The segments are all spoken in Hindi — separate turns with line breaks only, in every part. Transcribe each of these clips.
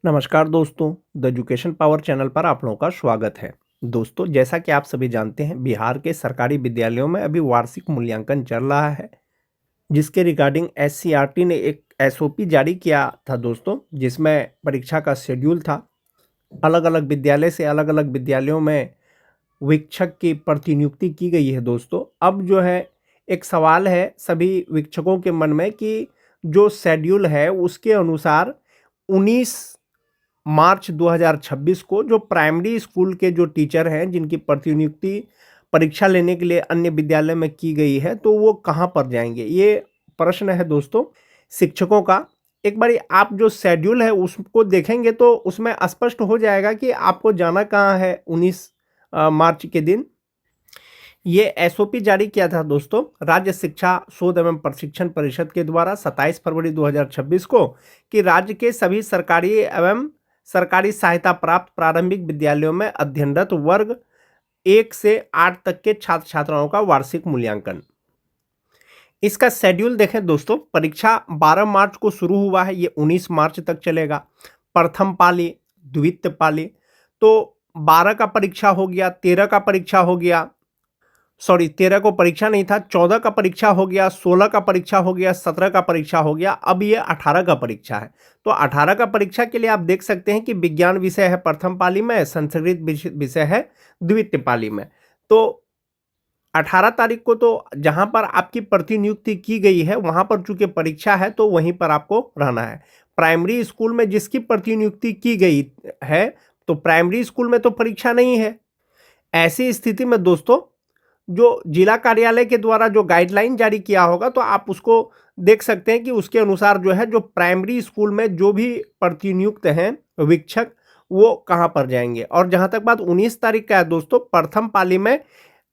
नमस्कार दोस्तों, द एजुकेशन पावर चैनल पर आप लोगों का स्वागत है। दोस्तों, जैसा कि आप सभी जानते हैं, बिहार के सरकारी विद्यालयों में अभी वार्षिक मूल्यांकन चल रहा है, जिसके रिगार्डिंग एससीईआरटी ने एक एसओपी जारी किया था दोस्तों, जिसमें परीक्षा का शेड्यूल था। अलग-अलग विद्यालय से अलग-अलग विद्यालयों में वीक्षक की प्रतिनियुक्ति की गई है दोस्तों। अब जो है, एक सवाल है सभी वीक्षकों के मन में कि जो शेड्यूल है, उसके अनुसार 19 मार्च 2026 को जो प्राइमरी स्कूल के जो टीचर हैं, जिनकी प्रतिनियुक्ति परीक्षा लेने के लिए अन्य विद्यालय में की गई है, तो वो कहाँ पर जाएँगे? ये प्रश्न है दोस्तों शिक्षकों का। एक बारी आप जो शेड्यूल है उसको देखेंगे तो उसमें स्पष्ट हो जाएगा कि आपको जाना कहाँ है 19 मार्च के दिन। ये एसओपी जारी किया था दोस्तों राज्य शिक्षा शोध एवं प्रशिक्षण परिषद के द्वारा 27 फरवरी 2026 को कि राज्य के सभी सरकारी एवं सरकारी सहायता प्राप्त प्रारंभिक विद्यालयों में अध्ययनरत वर्ग 1 से 8 तक के छात्र छात्राओं का वार्षिक मूल्यांकन। इसका शेड्यूल देखें दोस्तों, परीक्षा 12 मार्च को शुरू हुआ है, ये 19 मार्च तक चलेगा। प्रथम पाली, द्वितीय पाली, तो 12 का परीक्षा हो गया, 13 का परीक्षा हो गया, 13 को परीक्षा नहीं था, 14 का परीक्षा हो गया, 16 का परीक्षा हो गया, 17 का परीक्षा हो गया, अब ये 18 का परीक्षा है। तो 18 का परीक्षा के लिए आप देख सकते हैं कि विज्ञान विषय है प्रथम पाली में, संस्कृत विषय है द्वितीय पाली में। तो 18 तारीख को तो जहां पर आपकी प्रतिनियुक्ति की गई है वहां पर चूंकि परीक्षा है तो वहीं पर आपको रहना है। प्राइमरी स्कूल में जिसकी प्रतिनियुक्ति की गई है, तो प्राइमरी स्कूल में तो परीक्षा नहीं है। ऐसी स्थिति में दोस्तों, जो जिला कार्यालय के द्वारा जो गाइडलाइन जारी किया होगा तो आप उसको देख सकते हैं कि उसके अनुसार जो है, जो प्राइमरी स्कूल में जो भी प्रतिनियुक्त हैं वीक्षक, वो कहाँ पर जाएंगे। और जहां तक बात 19 तारीख का है दोस्तों, प्रथम पाली में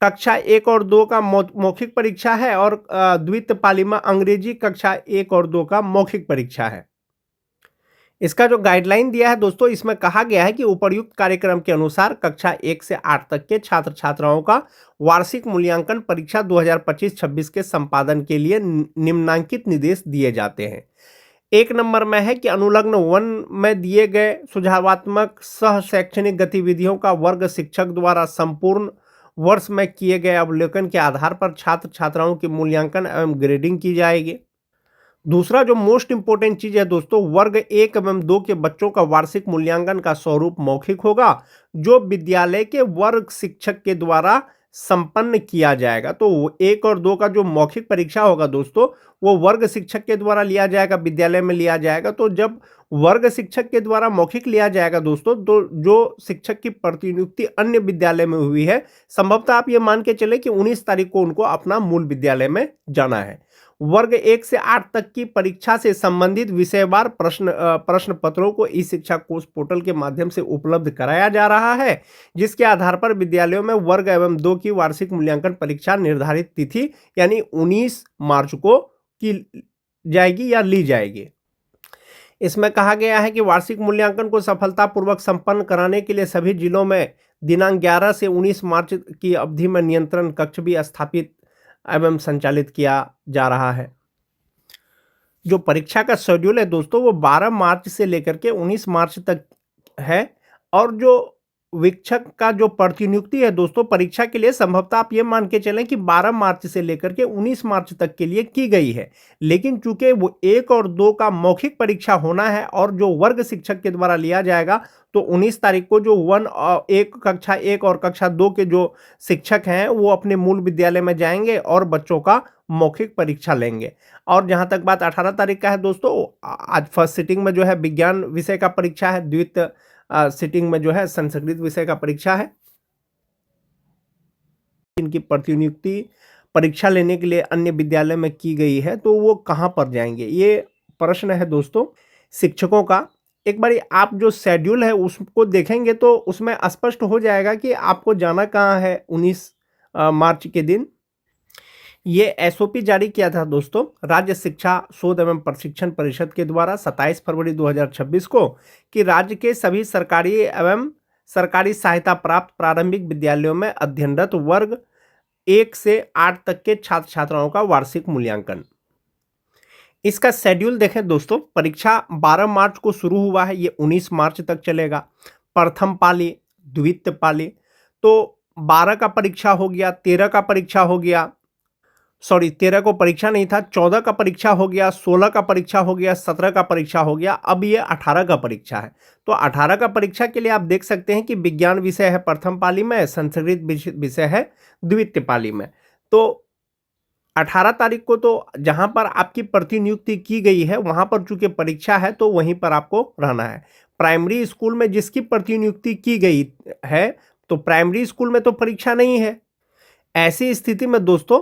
कक्षा 1 और 2 का मौखिक परीक्षा है और द्वितीय पाली में अंग्रेजी कक्षा 1 और 2 का मौखिक परीक्षा है। इसका जो गाइडलाइन दिया है दोस्तों, इसमें कहा गया है कि उपर्युक्त कार्यक्रम के अनुसार कक्षा 1 से 8 तक के छात्र छात्राओं का वार्षिक मूल्यांकन परीक्षा 2025-26 के संपादन के लिए निम्नांकित निर्देश दिए जाते हैं। 1 नंबर में है कि अनुलग्न 1 में दिए गए सुझावात्मक सह शैक्षणिक गतिविधियों का वर्ग शिक्षक द्वारा संपूर्ण वर्ष में किए गए अवलोकन के आधार पर छात्र छात्राओं की मूल्यांकन एवं ग्रेडिंग की जाएगी। दूसरा जो मोस्ट इंपोर्टेंट चीज है दोस्तों, वर्ग 1 एवं 2 के बच्चों का वार्षिक मूल्यांकन का स्वरूप मौखिक होगा, जो विद्यालय के वर्ग शिक्षक के द्वारा संपन्न किया जाएगा। तो 1 और 2 का जो मौखिक परीक्षा होगा दोस्तों, वो वर्ग शिक्षक के द्वारा लिया जाएगा, विद्यालय में लिया जाएगा। तो जब वर्ग शिक्षक के द्वारा मौखिक लिया जाएगा दोस्तों, तो जो शिक्षक की प्रतिनियुक्ति अन्य विद्यालय में हुई है, संभवतः आप ये मान के चले कि 19 तारीख को उनको अपना मूल विद्यालय में जाना है। वर्ग 1 से 8 तक की परीक्षा से संबंधित विषयवार प्रश्न पत्रों को ई शिक्षा कोष पोर्टल के माध्यम से उपलब्ध कराया जा रहा है, जिसके आधार पर विद्यालयों में वर्ग एवं 2 की वार्षिक मूल्यांकन परीक्षा निर्धारित तिथि यानी 19 मार्च को की जाएगी या ली जाएगी। इसमें कहा गया है कि वार्षिक मूल्यांकन को सफलतापूर्वक संपन्न कराने के लिए सभी जिलों में दिनांक 11 से 19 मार्च की अवधि में नियंत्रण कक्ष भी स्थापित एवं संचालित किया जा रहा है। जो परीक्षा का शेड्यूल है दोस्तों, वो 12 मार्च से लेकर के 19 मार्च तक है। और जो वीक्षक का जो प्रतिनियुक्ति है दोस्तों परीक्षा के लिए, संभवतः आप ये मान के चलें कि 12 मार्च से लेकर के 19 मार्च तक के लिए की गई है। लेकिन चूंकि वो 1 और 2 का मौखिक परीक्षा होना है और जो वर्ग शिक्षक के द्वारा लिया जाएगा, तो 19 तारीख को जो 1 कक्षा 1 और कक्षा 2 के जो शिक्षक हैं वो अपने मूल विद्यालय में जाएंगे और बच्चों का मौखिक परीक्षा लेंगे। और जहां तक बात 18 तारीख का है दोस्तों, आज फर्स्ट सिटिंग में जो है विज्ञान विषय का परीक्षा है, द्वितीय सिटिंग में जो है संस्कृत विषय का परीक्षा है। इनकी प्रतिनियुक्ति परीक्षा लेने के लिए अन्य विद्यालय में की गई है, तो वो कहाँ पर जाएंगे, ये प्रश्न है दोस्तों शिक्षकों का। एक बारी आप जो शेड्यूल है उसको देखेंगे तो उसमें स्पष्ट हो जाएगा कि आपको जाना कहाँ है 19 मार्च के दिन। ये एसओपी जारी किया था दोस्तों राज्य शिक्षा शोध एवं प्रशिक्षण परिषद के द्वारा 27 फरवरी 2026 को कि राज्य के सभी सरकारी एवं सरकारी सहायता प्राप्त प्रारंभिक विद्यालयों में अध्ययनरत वर्ग 1 से 8 तक के छात्र छात्राओं का वार्षिक मूल्यांकन। इसका शेड्यूल देखें दोस्तों, परीक्षा 12 मार्च को शुरू हुआ है, ये 19 मार्च तक चलेगा। प्रथम पाली, द्वितीय पाली, तो 12 का परीक्षा हो गया, 13 का परीक्षा हो गया, सॉरी 13 को परीक्षा नहीं था, 14 का परीक्षा हो गया, 16 का परीक्षा हो गया, 17 का परीक्षा हो गया, अब ये 18 का परीक्षा है। तो 18 का परीक्षा के लिए आप देख सकते हैं कि विज्ञान विषय है प्रथम पाली में, संस्कृत विषय है द्वितीय पाली में। तो 18 तारीख को तो जहां पर आपकी प्रतिनियुक्ति की गई है वहां पर चूंकि परीक्षा है तो वहीं पर आपको रहना है। प्राइमरी स्कूल में जिसकी प्रतिनियुक्ति की गई है तो प्राइमरी स्कूल में तो परीक्षा नहीं है। ऐसी स्थिति में दोस्तों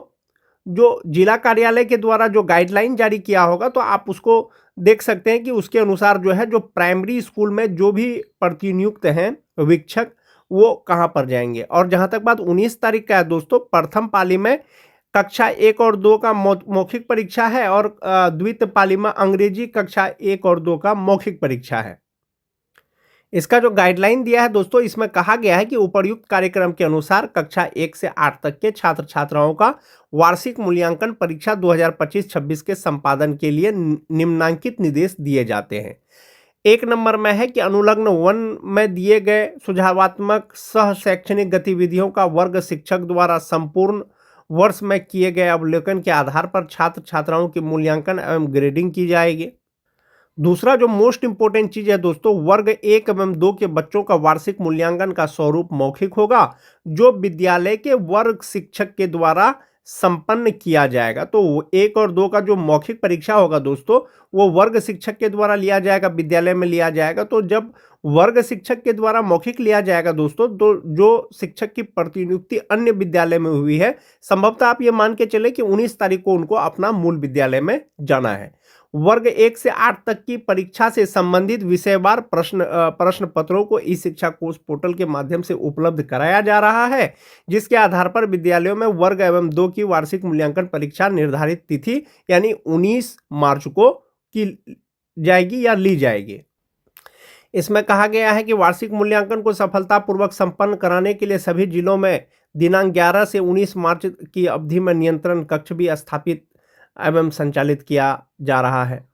जो जिला कार्यालय के द्वारा जो गाइडलाइन जारी किया होगा तो आप उसको देख सकते हैं कि उसके अनुसार जो है जो प्राइमरी स्कूल में जो भी प्रतिनियुक्त हैं वीक्षक वो कहाँ पर जाएंगे। और जहां तक बात 19 तारीख का है दोस्तों, प्रथम पाली में कक्षा 1 और 2 का मौखिक परीक्षा है और द्वितीय पाली में अंग्रेजी कक्षा 1 और 2 का मौखिक परीक्षा है। इसका जो गाइडलाइन दिया है दोस्तों, इसमें कहा गया है कि उपर्युक्त कार्यक्रम के अनुसार कक्षा 1 से 8 तक के छात्र छात्राओं का वार्षिक मूल्यांकन परीक्षा 2025-26 के संपादन के लिए निम्नांकित निर्देश दिए जाते हैं। 1 नंबर में है कि अनुलग्न 1 में दिए गए सुझावात्मक सह शैक्षणिक गतिविधियों का वर्ग शिक्षक द्वारा संपूर्ण वर्ष में किए गए अवलोकन के आधार पर छात्र छात्राओं की मूल्यांकन एवं ग्रेडिंग की जाएगी। दूसरा जो मोस्ट इंपोर्टेंट चीज है दोस्तों, वर्ग 1 एवं 2 के बच्चों का वार्षिक मूल्यांकन का स्वरूप मौखिक होगा जो विद्यालय के वर्ग शिक्षक के द्वारा संपन्न किया जाएगा। तो 1 और 2 का जो मौखिक परीक्षा होगा दोस्तों वो वर्ग शिक्षक के द्वारा लिया जाएगा, विद्यालय में लिया जाएगा। तो जब वर्ग शिक्षक के द्वारा मौखिक लिया जाएगा दोस्तों, तो जो शिक्षक की प्रतिनियुक्ति अन्य विद्यालय में हुई है, संभवतः आप ये मान के चले कि 19 तारीख को उनको अपना मूल विद्यालय में जाना है। वर्ग 1 से 8 तक की परीक्षा से संबंधित विषयवार प्रश्न पत्रों को ई शिक्षा कोष पोर्टल के माध्यम से उपलब्ध कराया जा रहा है, जिसके आधार पर विद्यालयों में वर्ग एवं 2 की वार्षिक मूल्यांकन परीक्षा निर्धारित तिथि यानी 19 मार्च को की जाएगी या ली जाएगी। इसमें कहा गया है कि वार्षिक मूल्यांकन को सफलतापूर्वक संपन्न कराने के लिए सभी जिलों में दिनांक 11 से 19 मार्च की अवधि में नियंत्रण कक्ष भी स्थापित एवं संचालित किया जा रहा है।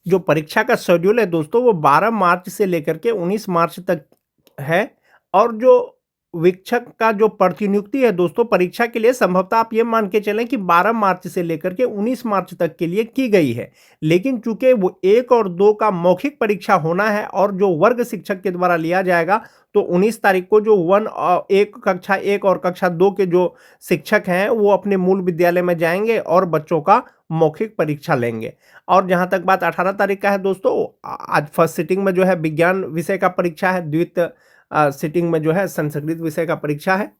जो परीक्षा का शेड्यूल है दोस्तों वो 12 मार्च से लेकर के 19 मार्च तक है। और जो वीक्षक का जो प्रतिनियुक्ति है दोस्तों परीक्षा के लिए, संभवतः आप ये मान के चलें कि 12 मार्च से लेकर के 19 मार्च तक के लिए की गई है। लेकिन चूंकि वो 1 और 2 का मौखिक परीक्षा होना है और जो वर्ग शिक्षक के द्वारा लिया जाएगा, तो 19 तारीख को जो कक्षा 1 और कक्षा 2 के जो शिक्षक हैं वो अपने मूल विद्यालय में जाएंगे और बच्चों का मौखिक परीक्षा लेंगे। और जहां तक बात 18 तारीख का है दोस्तों, आज फर्स्ट सिटिंग में जो है विज्ञान विषय का परीक्षा है, द्वितीय सिटिंग में जो है संस्कृत विषय का परीक्षा है।